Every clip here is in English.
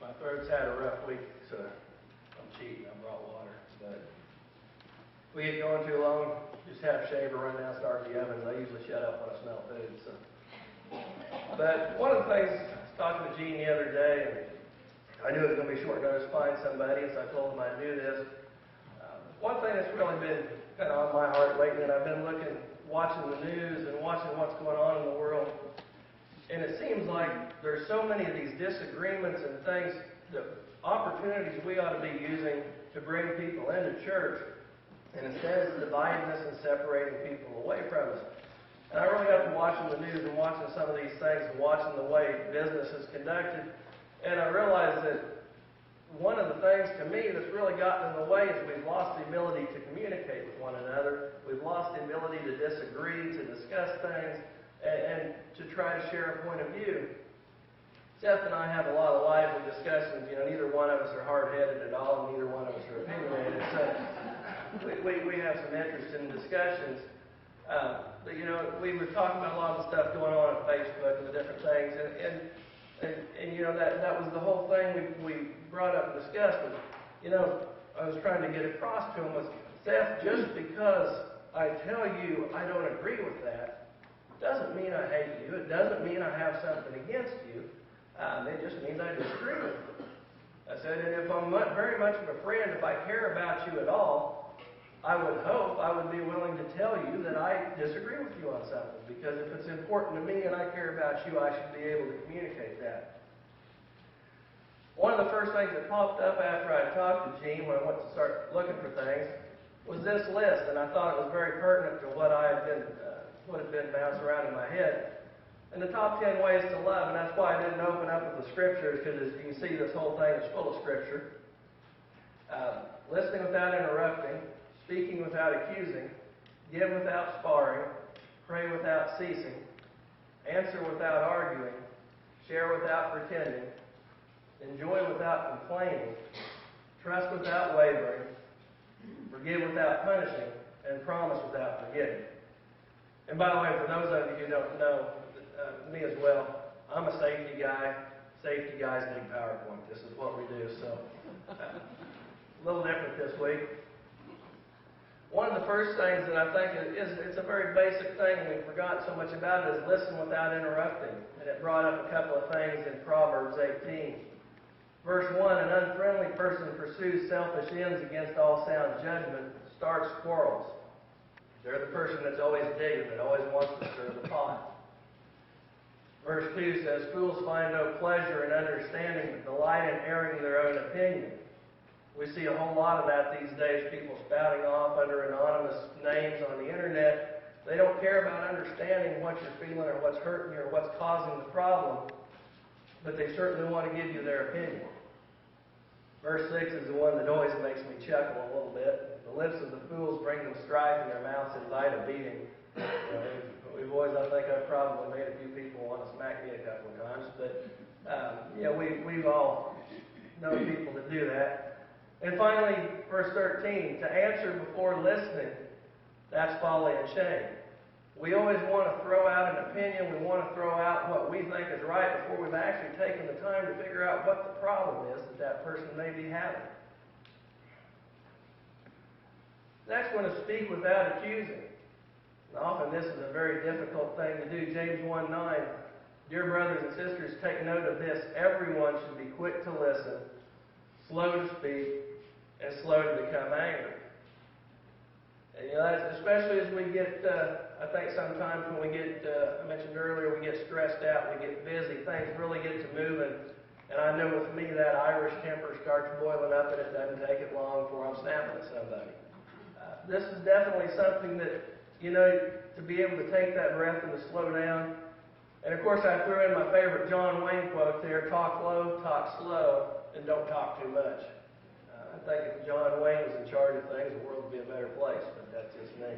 My throat's had a rough week, so I'm cheating. I brought water. But if we get going too long, just have Shaver run down, start the ovens. I usually shut up when I smell food. So. But one of the things, I was talking to Gene the other day, and I knew it was going to be short notice to find somebody, so I told him I'd do this. One thing that's really been kind of on my heart lately, and I've been watching the news and watching what's going on in the world, and it seems like there's so many of these disagreements and things, the opportunities we ought to be using to bring people into church, and instead it's dividing us and separating people away from us. And I really got to watching the news and watching some of these things and watching the way business is conducted, and I realized that one of the things to me that's really gotten in the way is we've lost the ability to communicate with one another. We've lost the ability to disagree, to discuss things, and to try to share a point of view. Seth and I have a lot of lively discussions. Neither one of us are hard-headed at all, and neither one of us are opinionated. So we have some interest in discussions. But we were talking about a lot of the stuff going on Facebook and the different things, and that was the whole thing we brought up and discussed. And, I was trying to get across to him was, Seth, just because I tell you I don't agree with that, doesn't mean I hate you. It doesn't mean I have something against you. It just means I disagree with you. I said, and if I'm very much of a friend, if I care about you at all, I would hope I would be willing to tell you that I disagree with you on something. Because if it's important to me and I care about you, I should be able to communicate that. One of the first things that popped up after I talked to Gene when I went to start looking for things was this list, and I thought it was very pertinent to what I had been, what had been bouncing around in my head. And the top 10 ways to love, and that's why I didn't open up with the scriptures, because as you can see, this whole thing is full of scripture. Listening without interrupting, speaking without accusing, give without sparring, pray without ceasing, answer without arguing, share without pretending, enjoy without complaining, trust without wavering, forgive without punishing, and promise without forgetting. And by the way, for those of you who don't know, me as well, I'm a safety guy. Safety guys need PowerPoint. This is what we do. So, a little different this week. One of the first things that I think it's a very basic thing, and we've forgotten so much about it, is listen without interrupting. And it brought up a couple of things in Proverbs 18. Verse 1, an unfriendly person pursues selfish ends against all sound judgment, starts quarrels. They're the person that's always digging, that always wants to stir the pot. Verse 2 says, fools find no pleasure in understanding, but delight in airing their own opinion. We see a whole lot of that these days, people spouting off under anonymous names on the internet. They don't care about understanding what you're feeling or what's hurting you or what's causing the problem, but they certainly want to give you their opinion. Verse 6 is the one that always makes me chuckle a little bit. The lips of the fools bring them strife, and their mouths invite a beating. We've always, I think I've probably made a few people want to smack me a couple of times, but we've all known people that do that. And finally, verse 13, to answer before listening, that's folly and shame. We always want to throw out an opinion. We want to throw out what we think is right before we've actually taken the time to figure out what the problem is that person may be having. Next one is speak without accusing. And often this is a very difficult thing to do. James 1:9, dear brothers and sisters, take note of this. Everyone should be quick to listen, slow to speak, and slow to become angry. And that's especially as we get, I think sometimes when we get, I mentioned earlier, we get stressed out, we get busy, things really get to moving. And I know with me that Irish temper starts boiling up, and it doesn't take it long before I'm snapping at somebody. This is definitely something that, to be able to take that breath and to slow down. And of course I threw in my favorite John Wayne quote there, talk low, talk slow, and don't talk too much. I think if John Wayne was in charge of things, the world would be a better place, but that's just me.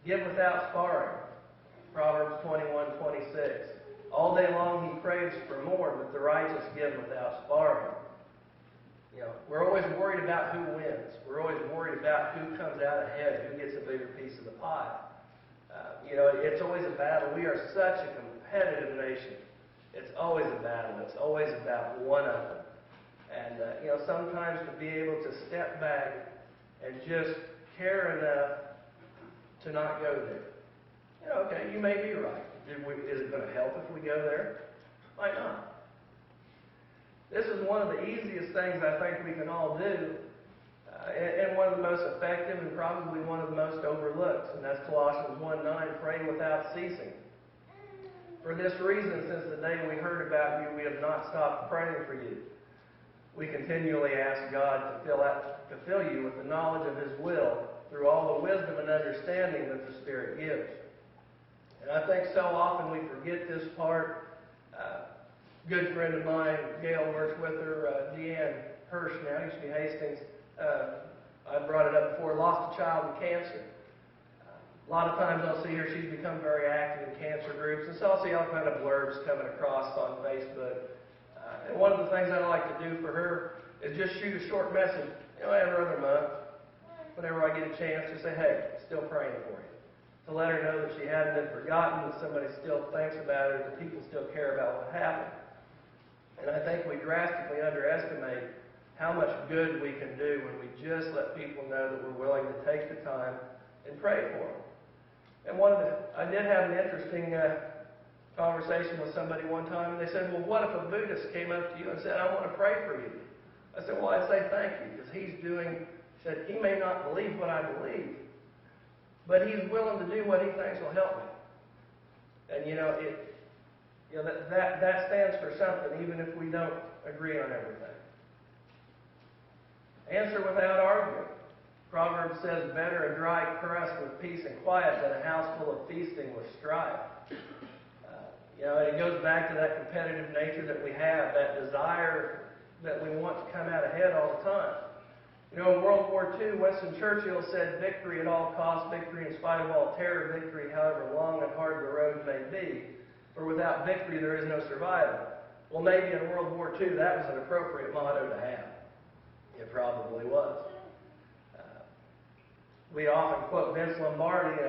Give without sparring. Proverbs 21:26. All day long he craves for more, but the righteous give without sparring. We're always worried about who wins. We're always worried about who comes out ahead, who gets a bigger piece of the pie. It's always a battle. We are such a competitive nation. It's always a battle. It's always about one of them. And, sometimes to be able to step back and just care enough to not go there. Okay, you may be right. Is it going to help if we go there? Might not. This is one of the easiest things I think we can all do, and one of the most effective and probably one of the most overlooked, and that's Colossians 1:9, praying without ceasing. For this reason, since the day we heard about you, we have not stopped praying for you. We continually ask God to fill you with the knowledge of His will through all the wisdom and understanding that the Spirit gives. And I think so often we forget this part. Good friend of mine, Gail works with her, Deanne Hirsch now, used to be Hastings. I brought it up before, lost a child with cancer. A lot of times I'll see her, she's become very active in cancer groups, and so I'll see all kind of blurbs coming across on Facebook. And one of the things I like to do for her is just shoot a short message, every other month, whenever I get a chance, to say, hey, still praying for you. To let her know that she hasn't been forgotten, that somebody still thinks about her, that people still care about what happened. And I think we drastically underestimate how much good we can do when we just let people know that we're willing to take the time and pray for them. And I did have an interesting conversation with somebody one time, and they said, well, what if a Buddhist came up to you and said, I want to pray for you? I said, well, I'd say thank you, because he said, he may not believe what I believe, but he's willing to do what he thinks will help me. And, that stands for something, even if we don't agree on everything. Answer without arguing. Proverbs says, better a dry crust with peace and quiet than a house full of feasting with strife. It goes back to that competitive nature that we have, that desire that we want to come out ahead all the time. In World War II, Winston Churchill said, victory at all costs, victory in spite of all terror, victory however long and hard the road may be. For without victory there is no survival. Well, maybe in World War II that was an appropriate motto to have. It probably was. We often quote Vince Lombardi,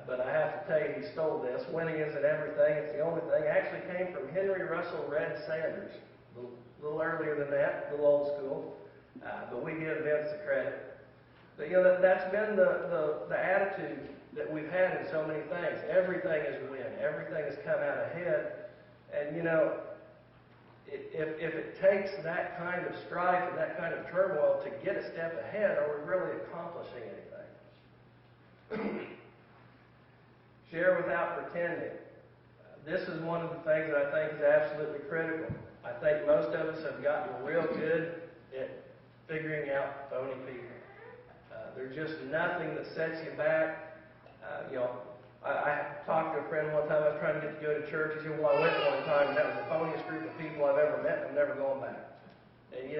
but I have to tell you he stole this. Winning isn't everything, it's the only thing. It actually came from Henry Russell Red Sanders. A little earlier than that, a little old school. But we give Vince the credit. But that's been the attitude that we've had in so many things. Everything is win. Everything has come out ahead. And if it takes that kind of strife and that kind of turmoil to get a step ahead, are we really accomplishing anything? Share without pretending. This is one of the things that I think is absolutely critical. I think most of us have gotten real good at figuring out phony people. There's just nothing that sets you back. I talked to a friend one time. I was trying to get to go to church. He said, well, I went one time, and that was the phoniest group of people I've ever met, and I'm never going back. And,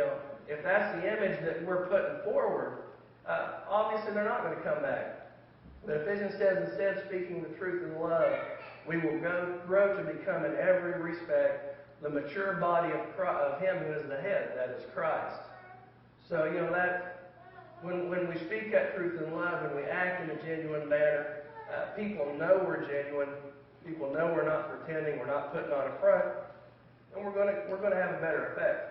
if that's the image that we're putting forward, obviously they're not going to come back. But Ephesians says, instead, speaking the truth in love, we will grow to become in every respect the mature body of Him who is the head, that is Christ. So, that when we speak that truth in love, when we act in a genuine manner, people know we're genuine. People know we're not pretending. We're not putting on a front, and we're going to have a better effect.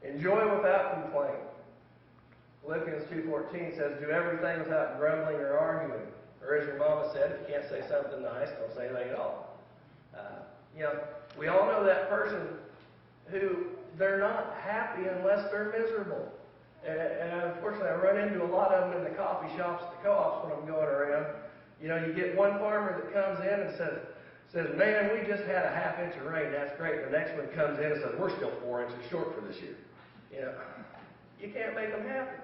Enjoy without complaining. Philippians 2:14 says, do everything without grumbling or arguing. Or as your mama said, if you can't say something nice, don't say anything at all. We all know that person who they're not happy unless they're miserable. And unfortunately, I run into a lot of them in the coffee shops at the co-ops when I'm going around. You get one farmer that comes in and says, man, we just had a half inch of rain. That's great. The next one comes in and says, we're still 4 inches short for this year. You can't make them happy.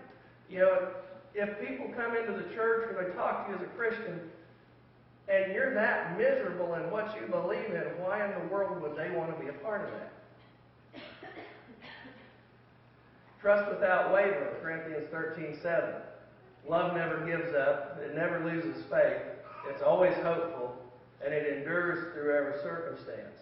If people come into the church and they talk to you as a Christian, and you're that miserable in what you believe in, why in the world would they want to be a part of that? Trust without wavering, Corinthians 13:7. Love never gives up. It never loses faith. It's always hopeful, and it endures through every circumstance.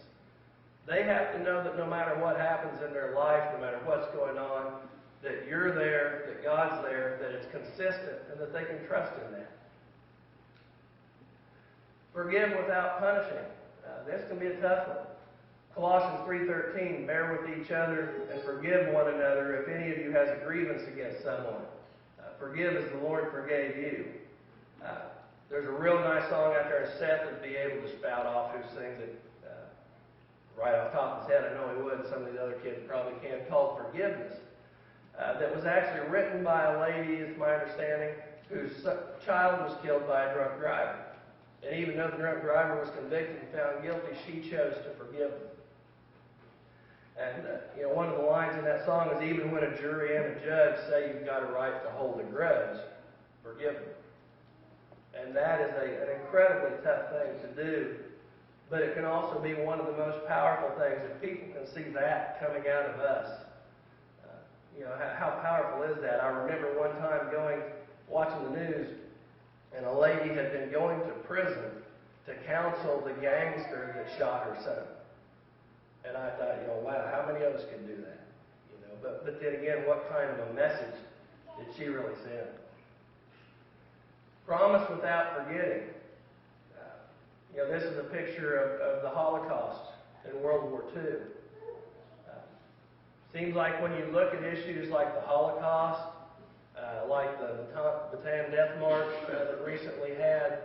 They have to know that no matter what happens in their life, no matter what's going on, that you're there, that God's there, that it's consistent, and that they can trust in that. Forgive without punishing. This can be a tough one. Colossians 3:13, bear with each other and forgive one another if any of you has a grievance against someone. Forgive as the Lord forgave you. There's a real nice song out there, and Seth would be able to spout off who sings it right off the top of his head. I know he would. Some of the other kids probably can't. Called Forgiveness. That was actually written by a lady, is my understanding, whose child was killed by a drunk driver. And even though the drunk driver was convicted and found guilty, she chose to forgive him. And, one of the lines in that song is, even when a jury and a judge say you've got a right to hold a grudge, forgive them. And that is an incredibly tough thing to do. But it can also be one of the most powerful things if people can see that coming out of us. How powerful is that? I remember one time watching the news, and a lady had been going to prison to counsel the gangster that shot her son. And I thought, wow, how many of us can do that? But then again, what kind of a message did she really send? Promise without forgetting. This is a picture of the Holocaust in World War II. Seems like when you look at issues like the Holocaust, like the Bataan Death March that recently had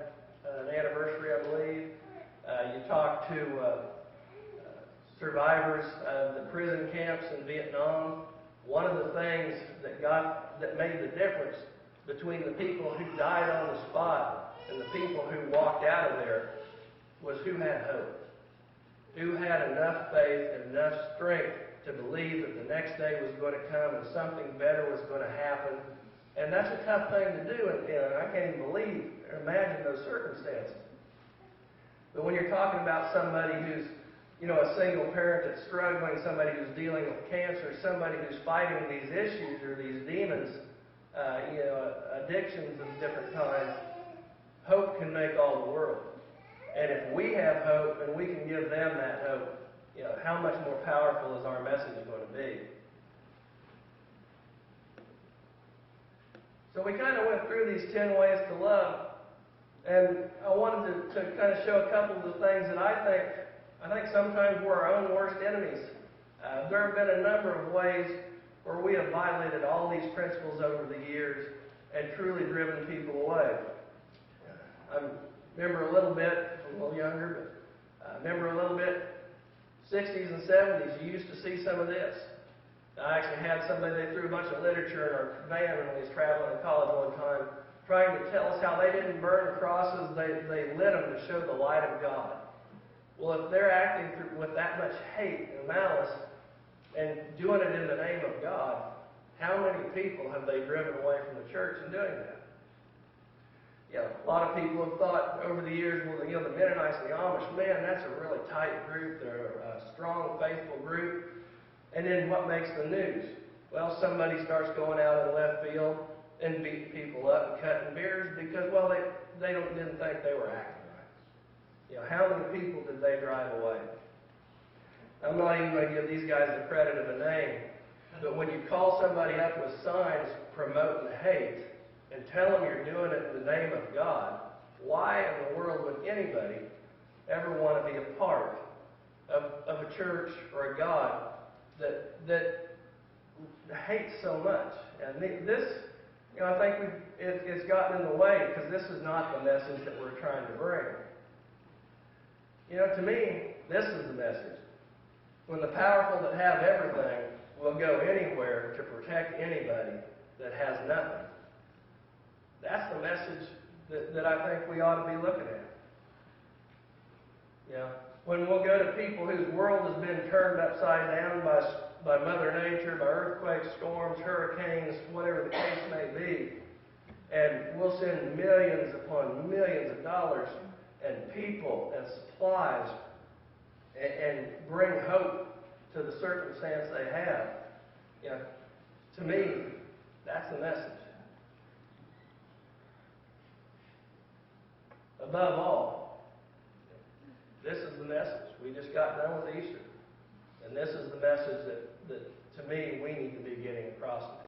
an anniversary, I believe, you talk to survivors of the prison camps in Vietnam. One of the things that made the difference between the people who died on the spot and the people who walked out of there was who had hope, who had enough faith and enough strength to believe that the next day was going to come and something better was going to happen. And that's a tough thing to do, and I can't even believe or imagine those circumstances. But when you're talking about somebody who's, a single parent that's struggling, somebody who's dealing with cancer, somebody who's fighting these issues or these demons, addictions of different kinds, hope can make all the world. And if we have hope and we can give them that hope, how much more powerful is our message going to be? So we kind of went through these 10 ways to love, and I wanted to kind of show a couple of the things that I think sometimes we're our own worst enemies. There have been a number of ways where we have violated all these principles over the years and truly driven people away. I remember a little bit, I'm a little younger, but I remember a little bit, 60s and 70s, you used to see some of this. I actually had somebody, they threw a bunch of literature in our van when we was traveling to college one time, trying to tell us how they didn't burn crosses, they lit them to show the light of God. Well, if they're acting with that much hate and malice and doing it in the name of God, how many people have they driven away from the church in doing that? A lot of people have thought over the years, well, the Mennonites and the Amish, man, that's a really tight group. They're a strong, faithful group. And then what makes the news? Well, somebody starts going out in left field and beating people up and cutting beards because, well, they didn't think they were acting right. How many people did they drive away? I'm not even going to give these guys the credit of a name, but when you call somebody up with signs promoting hate and tell them you're doing it in the name of God, why in the world would anybody ever want to be a part of a church or a God that hates so much? And this, I think it's gotten in the way because this is not the message that we're trying to bring. To me, this is the message. When the powerful that have everything will go anywhere to protect anybody that has nothing. That's the message that I think we ought to be looking at. When we'll go to people whose world has been turned upside down by Mother Nature, by earthquakes, storms, hurricanes, whatever the case may be, and we'll send millions upon millions of dollars and people and supplies and bring hope to the circumstance they have. To me, that's the message. Above all, this is the message. We just got done with Easter. And this is the message that to me, we need to be getting across to